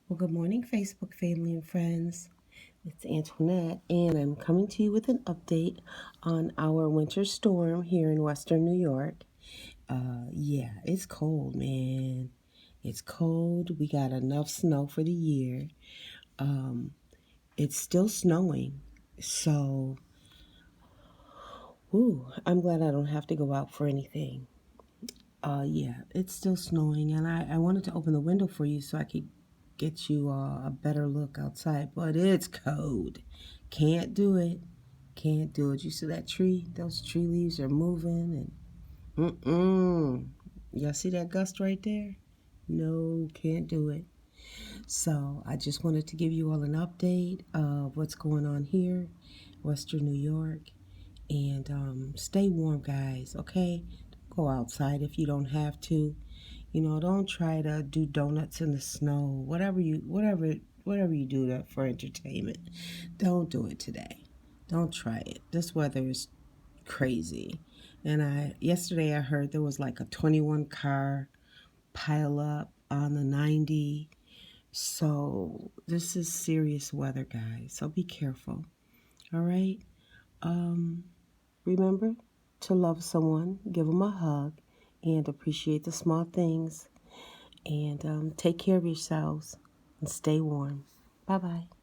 Well, good morning, Facebook family and friends. It's Antoinette, and I'm coming to you with an update on our winter storm here in Western New York. Yeah, it's cold, man. It's cold. We got enough snow for the year. It's still snowing, so I'm glad I don't have to go out for anything. Yeah, it's still snowing, and I wanted to open the window for you so I could get you a better look outside, but it's cold. Can't do it. Can't do it. You see that tree? Those tree leaves are moving, and y'all see that gust right there? No, can't do it. So I just wanted to give you all an update of what's going on here, Western New York, and stay warm, guys. Okay, don't go outside if you don't have to. Don't try to do donuts in the snow. Whatever you do that for entertainment, don't do it today. Don't try it. This weather is crazy. And yesterday I heard there was like a 21 car pile up on the 90. So this is serious weather, guys. So be careful. All right. Um, Remember to love someone, give them a hug, and appreciate the small things. And take care of yourselves and stay warm. Bye bye.